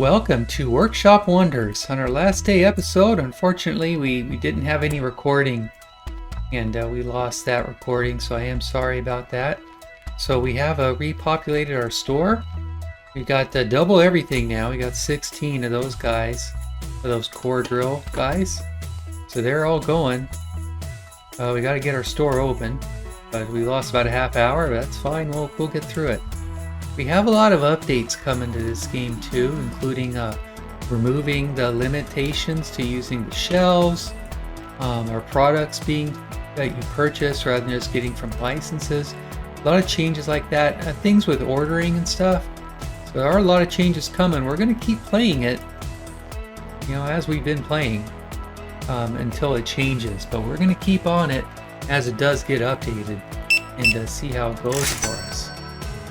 welcome to Workshop Wonders. On our last day episode, unfortunately, we didn't have any recording, and we lost that recording, so I am sorry about that. So we have repopulated our store. We got double everything now. We got 16 of those guys, of those core drill guys. So they're all going. We got to get our store open, but we lost about a half hour. But that's fine. We'll get through it. We have a lot of updates coming to this game too, including removing the limitations to using the shelves, our products being that you purchase rather than just getting from licenses. A lot of changes like that, things with ordering and stuff. So there are a lot of changes coming. We're going to keep playing it, as we've been playing until it changes. But we're going to keep on it as it does get updated and see how it goes for us.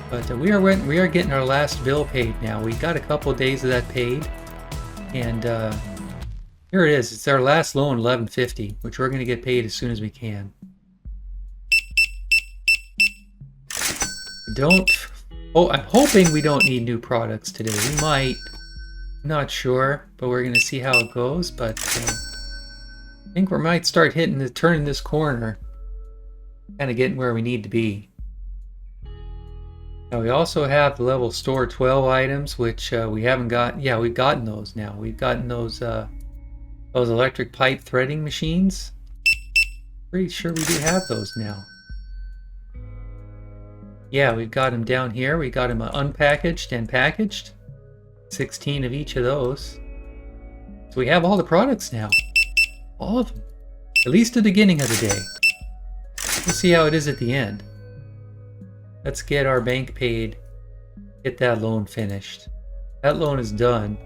But we are getting our last bill paid now. We got a couple of days of that paid, and here it is. It's our last loan, $11.50, which we're going to get paid as soon as we can. I'm hoping we don't need new products today. We might. I'm not sure, but we're going to see how it goes. But I think we might start turning this corner, kind of getting where we need to be. Now we also have the level store 12 items, which we haven't got. Yeah, we've gotten those now. We've gotten those electric pipe threading machines. Pretty sure we do have those now. Yeah, we've got them down here. We got them unpackaged and packaged. 16 of each of those. So we have all the products now. All of them. At least at the beginning of the day. We'll see how it is at the end. Let's get our bank paid, get that loan finished. That loan is done.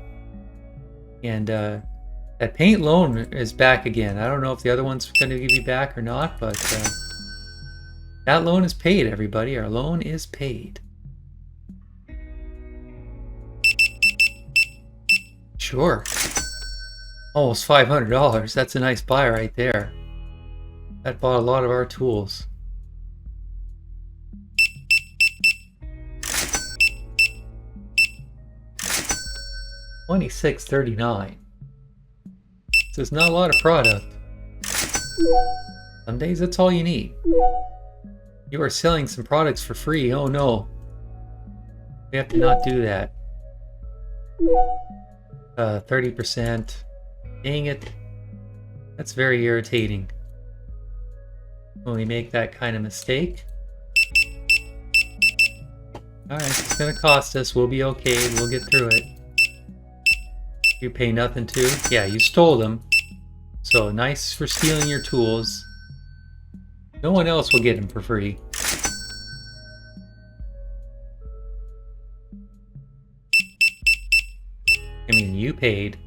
And that paint loan is back again. I don't know if the other one's going to give you back or not, but that loan is paid, everybody. Our loan is paid. Sure. Almost $500. That's a nice buy right there. That bought a lot of our tools. $26.39. So it's not a lot of product. Some days that's all you need. You are selling some products for free. Oh no. We have to not do that. 30%. Dang it. That's very irritating when we make that kind of mistake. Alright, it's gonna cost us. We'll be okay. We'll get through it. You pay nothing too? Yeah, you stole them. So nice for stealing your tools. No one else will get them for free. I mean, you paid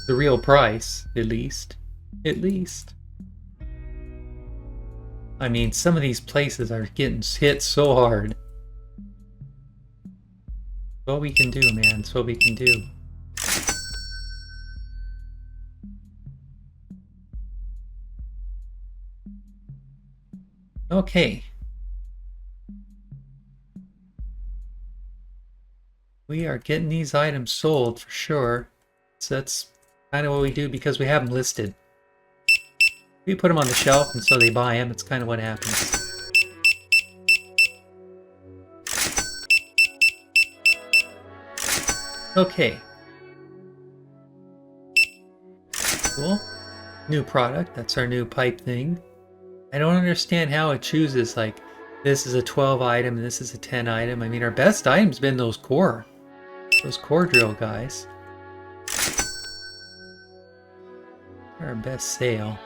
the real price, at least. At least. I mean, some of these places are getting hit so hard. It's what we can do, man. It's what we can do. Okay. We are getting these items sold for sure. So that's kind of what we do because we have them listed. We put them on the shelf and so they buy them. It's kind of what happens. Okay. Cool. New product. That's our new pipe thing. I don't understand how it chooses, like, this is a 12 item and this is a 10 item. I mean, our best item's been those core drill guys. Our best sale.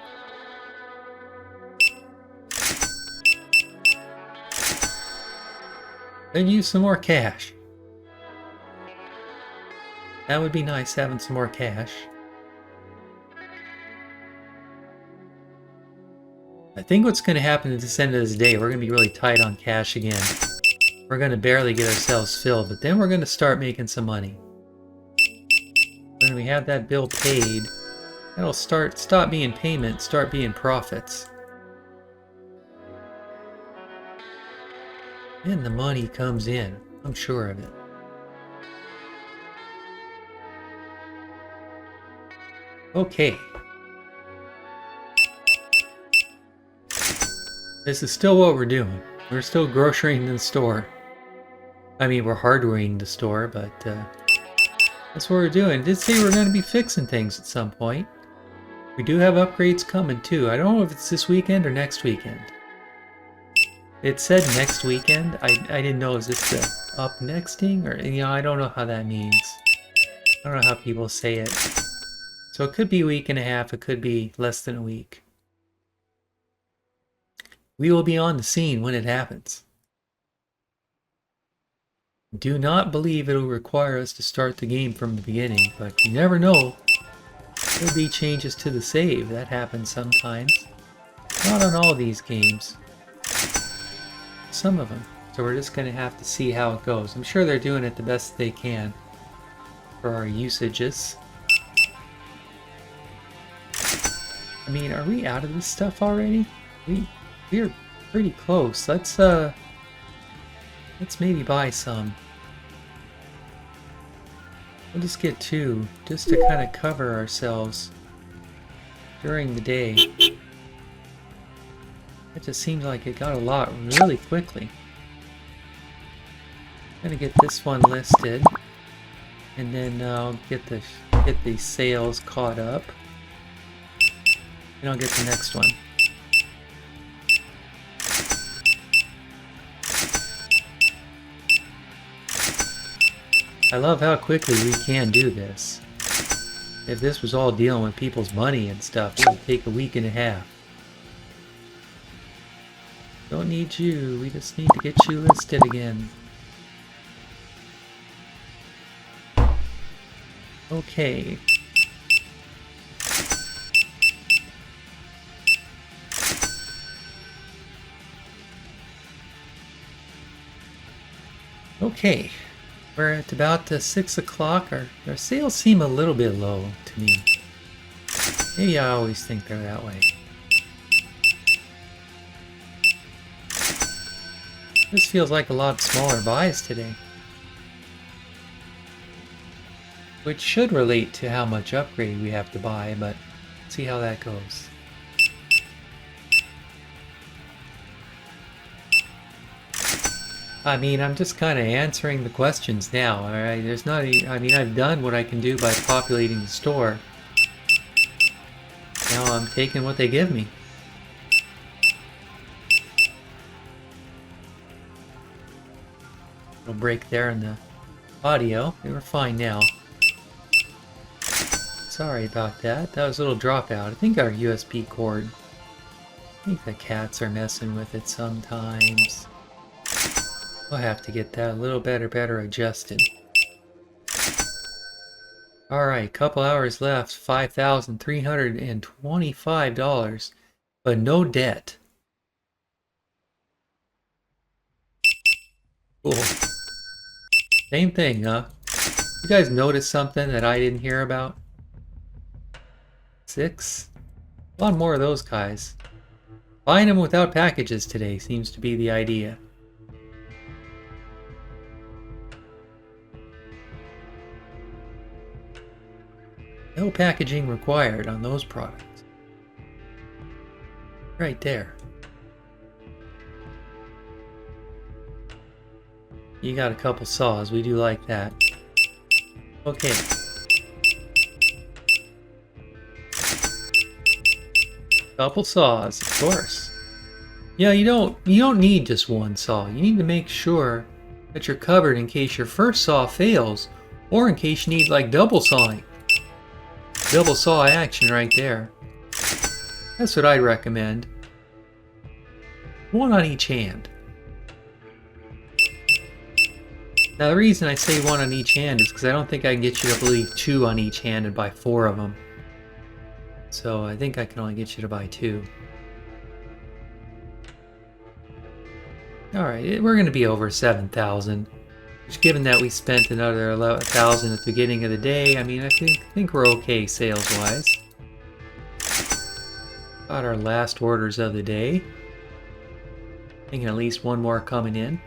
Could use some more cash. That would be nice, having some more cash. I think what's going to happen at this end of this day, we're going to be really tight on cash again. We're going to barely get ourselves filled, but then we're going to start making some money. When we have that bill paid, that'll stop being payment, start being profits. And the money comes in. I'm sure of it. Okay. This is still what we're doing. We're still grocerying the store. I mean, we're hardwaring the store, but that's what we're doing. It did say we're going to be fixing things at some point. We do have upgrades coming too. I don't know if it's this weekend or next weekend. It said next weekend. I didn't know, is this the up nexting? Or, you know, I don't know how that means. I don't know how people say it. So it could be a week and a half. It could be less than a week. We will be on the scene when it happens. Do not believe it'll require us to start the game from the beginning, but you never know. There'll be changes to the save. That happens sometimes. Not on all these games. Some of them. So we're just going to have to see how it goes. I'm sure they're doing it the best they can for our usages. I mean, are we out of this stuff already? We're pretty close. Let's maybe buy some. We'll just get 2, just to kind of cover ourselves during the day. It just seems like it got a lot really quickly. I'm gonna get this one listed, and then I'll get the sales caught up, and I'll get the next one. I love how quickly we can do this. If this was all dealing with people's money and stuff, it would take a week and a half. Don't need you, we just need to get you listed again. Okay. Okay. We're at about 6 o'clock. Our sales seem a little bit low to me. Maybe I always think they're that way. This feels like a lot smaller buys today. Which should relate to how much upgrade we have to buy, but let's see how that goes. I mean, I'm just kind of answering the questions now, alright? There's not I mean, I've done what I can do by populating the store. Now I'm taking what they give me. Little break there in the audio. We were fine now. Sorry about that. That was a little dropout. I think our USB cord. I think the cats are messing with it sometimes. We'll have to get that a little better adjusted. Alright, couple hours left. $5,325. But no debt. Cool. Same thing, huh? You guys notice something that I didn't hear about? 6? A lot more of those guys. Buying them without packages today seems to be the idea. No packaging required on those products. Right there. You got a couple saws, we do like that. Okay. Couple saws, of course. Yeah, you don't need just one saw. You need to make sure that you're covered in case your first saw fails, or in case you need like double sawing. Double saw action right there. That's what I'd recommend. One on each hand. Now the reason I say one on each hand is because I don't think I can get you to believe 2 on each hand and buy 4 of them. So I think I can only get you to buy 2. Alright, we're going to be over 7,000. Which, given that we spent another 11,000 at the beginning of the day, I mean, I think we're okay sales-wise. Got our last orders of the day. Thinking at least one more coming in.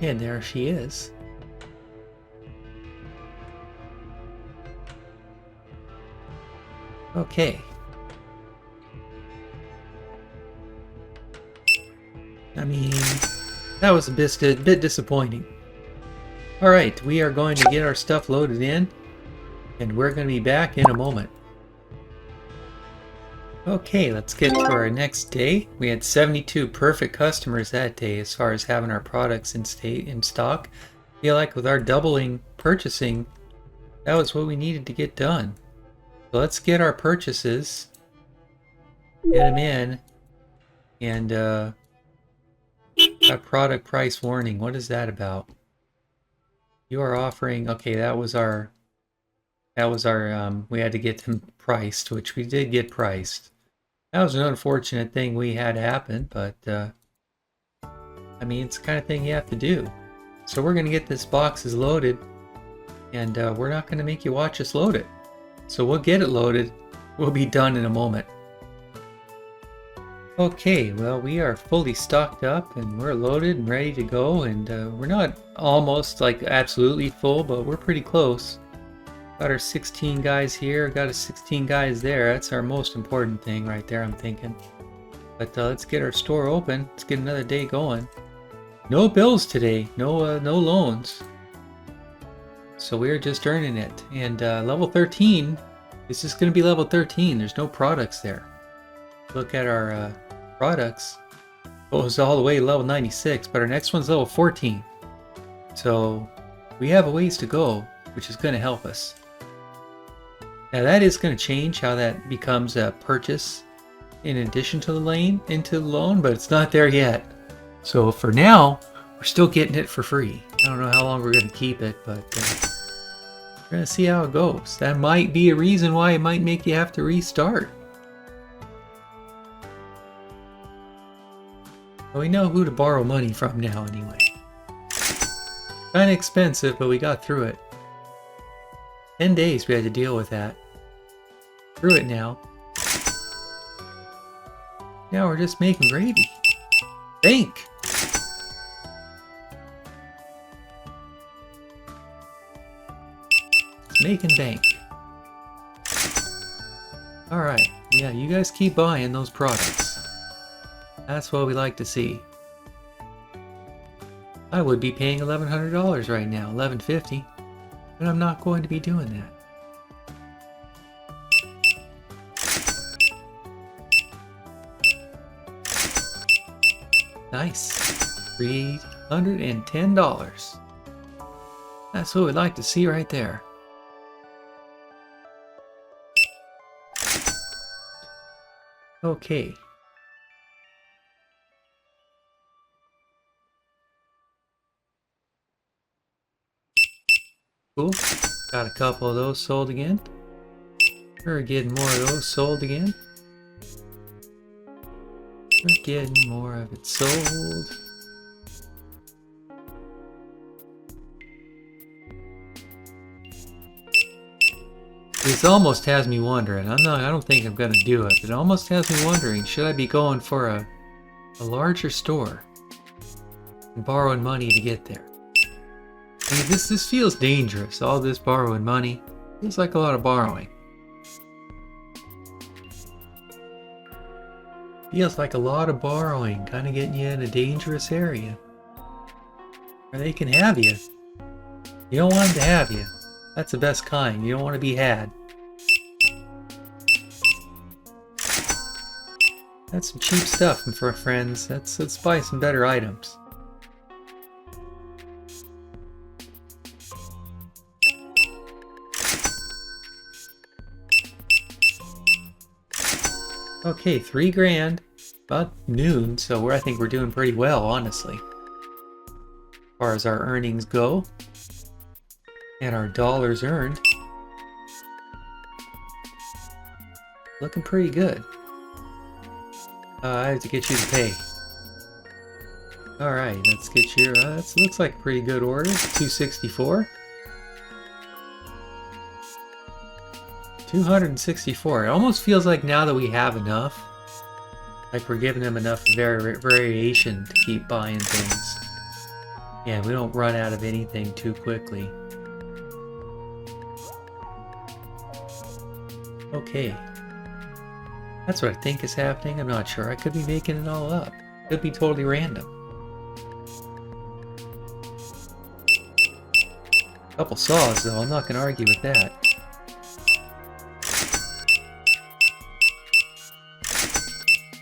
And there she is. Okay. I mean, that was a bit disappointing. Alright, we are going to get our stuff loaded in, and we're going to be back in a moment. Okay, let's get to our next day. We had 72 perfect customers that day as far as having our products in stock. I feel like with our doubling purchasing, that was what we needed to get done. So let's get our purchases, get them in, and a product price warning. What is that about? You are offering, okay, that was our, we had to get them priced, which we did get priced. That was an unfortunate thing we had happen, but I mean, it's the kind of thing you have to do. So we're going to get this boxes loaded, and we're not going to make you watch us load it. So we'll get it loaded. We'll be done in a moment. Okay, well, we are fully stocked up and we're loaded and ready to go, and we're not almost like absolutely full, but we're pretty close. Got our 16 guys here, got our 16 guys there. That's our most important thing right there, I'm thinking. But let's get our store open. Let's get another day going. No bills today, no loans. So we're just earning it. And level 13, this is going to be level 13. There's no products there. Look at our products. It was all the way to level 96, but our next one's level 14. So we have a ways to go, which is going to help us. Now that is going to change how that becomes a purchase in addition to the loan, but it's not there yet. So for now, we're still getting it for free. I don't know how long we're going to keep it, but we're going to see how it goes. That might be a reason why it might make you have to restart. Well, we know who to borrow money from now anyway. Kind of expensive, but we got through it. 10 days we had to deal with that. Through it now. Now we're just making gravy. Bank! It's making bank. Alright, yeah, you guys keep buying those products. That's what we like to see. I would be paying $1,100 right now, $1,150, but I'm not going to be doing that. Nice. $310. That's what we'd like to see right there. Okay. Cool. Got a couple of those sold again. We're getting more of those sold again. We're getting more of it sold. This almost has me wondering. I don't think I'm gonna do it, but it almost has me wondering, should I be going for a larger store and borrowing money to get there? I mean, this feels dangerous. All this borrowing money feels like a lot of borrowing. Feels like a lot of borrowing, kind of getting you in a dangerous area where they can have you. You don't want them to have you. That's the best kind. You don't want to be had. That's some cheap stuff for friends. Let's buy some better items. Okay, $3,000, about noon, so I think we're doing pretty well, honestly. As far as our earnings go, and our dollars earned, looking pretty good. I have to get you to pay. Alright, let's get your, looks like a pretty good order, $264. $264. It almost feels like now that we have enough, like we're giving them enough variation to keep buying things. Yeah, we don't run out of anything too quickly. Okay, That's what I think is happening. I'm not sure. I could be making it all up. Could be totally random. Couple saws, though. I'm not going to argue with that.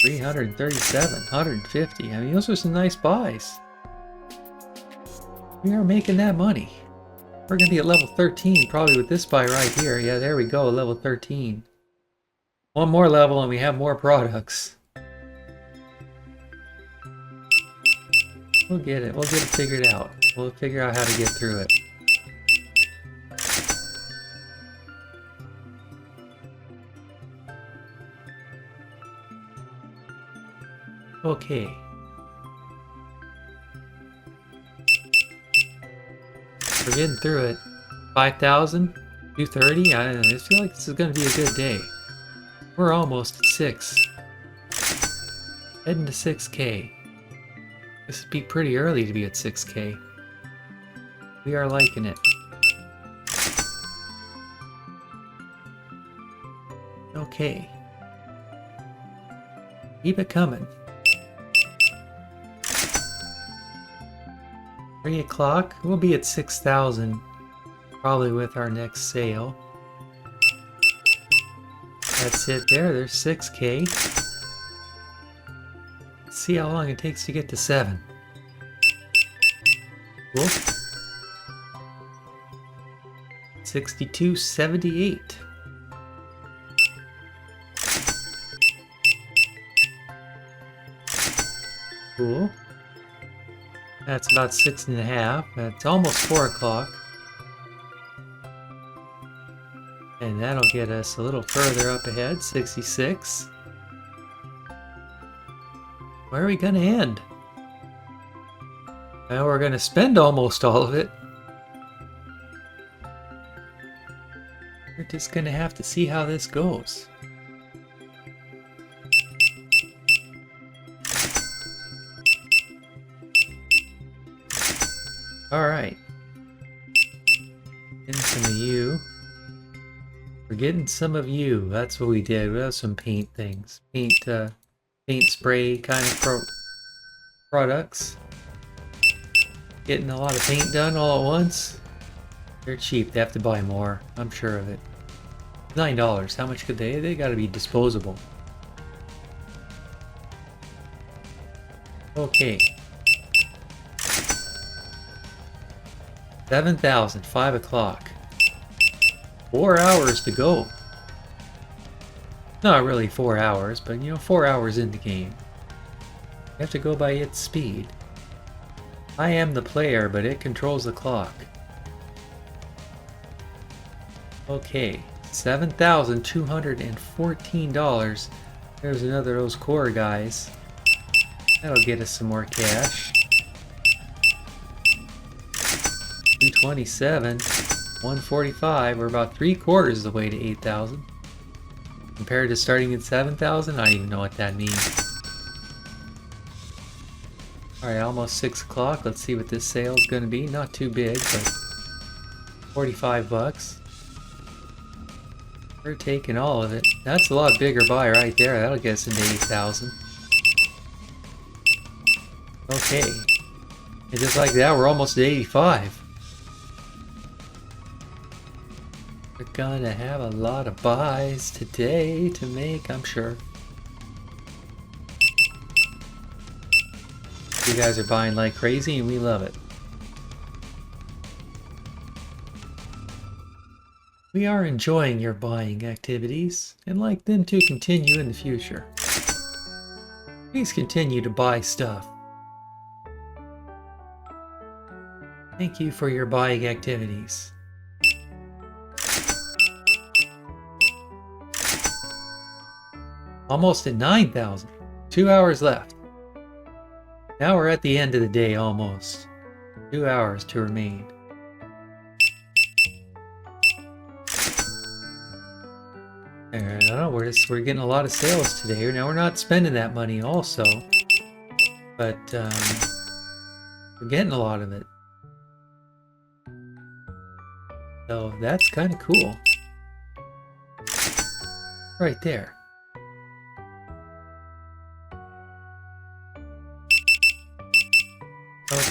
$337, $150. I mean, those are some nice buys. We are making that money. We're going to be at level 13 probably with this buy right here. Yeah, there we go, level 13. One more level and we have more products. We'll get it. We'll get it figured out. We'll figure out how to get through it. Okay. We're getting through it. 5,000? 230? I don't know. I feel like this is going to be a good day. We're almost at 6. Heading to 6K. This would be pretty early to be at 6K. We are liking it. Okay. Keep it coming. 3 o'clock. We'll be at 6,000 probably with our next sale. That's it there. There's 6K. Let's see how long it takes to get to 7. Cool. 62.78. Cool. That's about 6.5. That's almost 4 o'clock. And that'll get us a little further up ahead, 66. Where are we gonna end? Well, we're gonna spend almost all of it. We're just gonna have to see how this goes. Alright. Getting some of you. We're getting some of you. That's what we did. We have some paint things. Paint spray kind of products. Getting a lot of paint done all at once. They're cheap. They have to buy more. I'm sure of it. $9. How much could they? They gotta be disposable. Okay. 7,000. 5 o'clock. 4 hours to go. Not really 4 hours, but you know, 4 hours in the game. You have to go by its speed. I am the player, but it controls the clock. Okay, $7,214. There's another of those core guys. That'll get us some more cash. 227, 145. We're about 3/4 of the way to 8,000. Compared to starting at 7,000, I don't even know what that means. Alright, almost 6 o'clock. Let's see what this sale is going to be. Not too big, but $45. We're taking all of it. That's a lot bigger buy right there. That'll get us into 8,000. Okay. And just like that, we're almost at 85. We're gonna have a lot of buys today to make, I'm sure. You guys are buying like crazy and we love it. We are enjoying your buying activities and like them to continue in the future. Please continue to buy stuff. Thank you for your buying activities. Almost at 9,000. 2 hours left. Now we're at the end of the day almost. 2 hours to remain. I don't know, we're getting a lot of sales today. Now we're not spending that money also, but we're getting a lot of it. So that's kind of cool. Right there.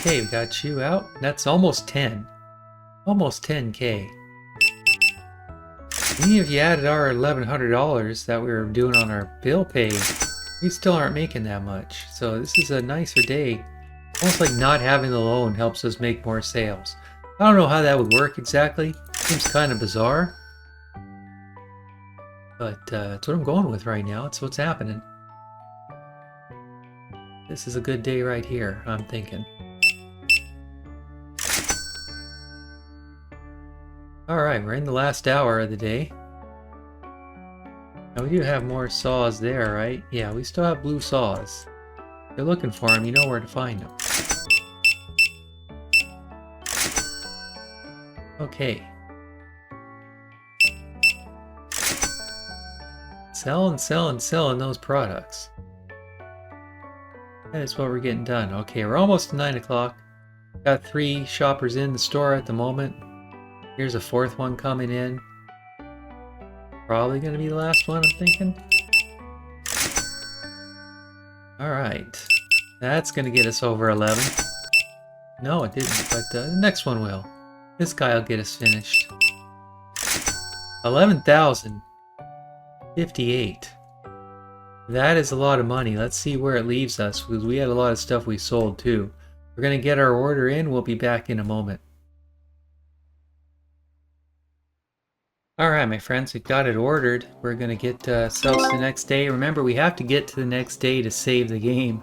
Okay, we got you out. That's almost 10. Almost 10K. Even if you added our $1,100 that we were doing on our bill pay, we still aren't making that much. So this is a nicer day. Almost like not having the loan helps us make more sales. I don't know how that would work exactly. Seems kind of bizarre. But that's what I'm going with right now. It's what's happening. This is a good day right here, I'm thinking. Alright, we're in the last hour of the day. Now we do have more saws there, right? Yeah, we still have blue saws. If you're looking for them, you know where to find them. Okay. Selling those products. That is what we're getting done. Okay, we're almost to 9 o'clock. Got 3 shoppers in the store at the moment. Here's a 4th one coming in. Probably going to be the last one, I'm thinking. Alright. That's going to get us over 11. No, it didn't, but the next one will. This guy will get us finished. 11,058. That is a lot of money. Let's see where it leaves us, because we had a lot of stuff we sold too. We're going to get our order in. We'll be back in a moment. Alright, my friends, we got it ordered. We're going to get sales the next day. Remember, we have to get to the next day to save the game,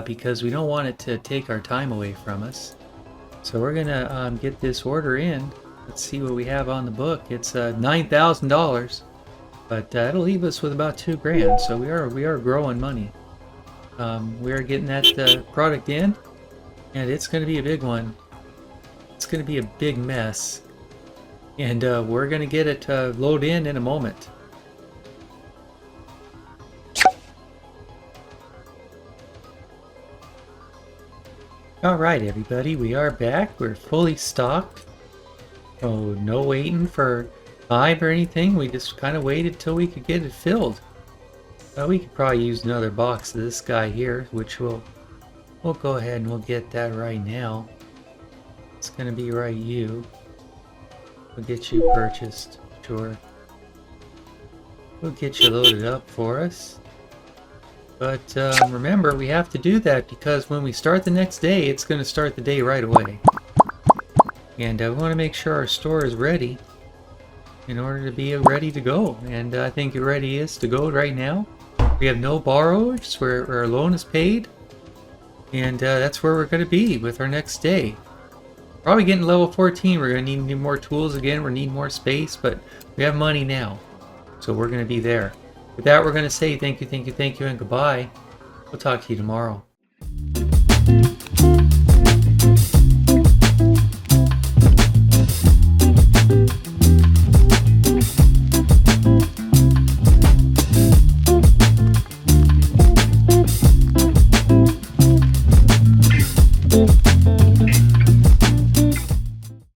because we don't want it to take our time away from us. So we're going to get this order in. Let's see what we have on the book. It's $9,000. But that'll leave us with about $2,000, so we are growing money. We are getting that product in, and it's going to be a big one. It's going to be a big mess, and we're going to get it load in a moment. Alright everybody, we are back. We're fully stocked. Oh, no waiting for time or anything. We just kind of waited till we could get it filled. We could probably use another box of this guy here, which we'll go ahead and we'll get that right now. It's gonna be right you. We'll get you purchased, sure. We'll get you loaded up for us. But remember, we have to do that because when we start the next day, it's going to start the day right away. And we want to make sure our store is ready in order to be ready to go. And I think it ready is to go right now. We have no borrowers, where our loan is paid. And that's where we're going to be with our next day. Probably getting level 14. We're going to need more tools again. We need more space, but we have money now. So we're going to be there. With that, we're going to say thank you, and goodbye. We'll talk to you tomorrow.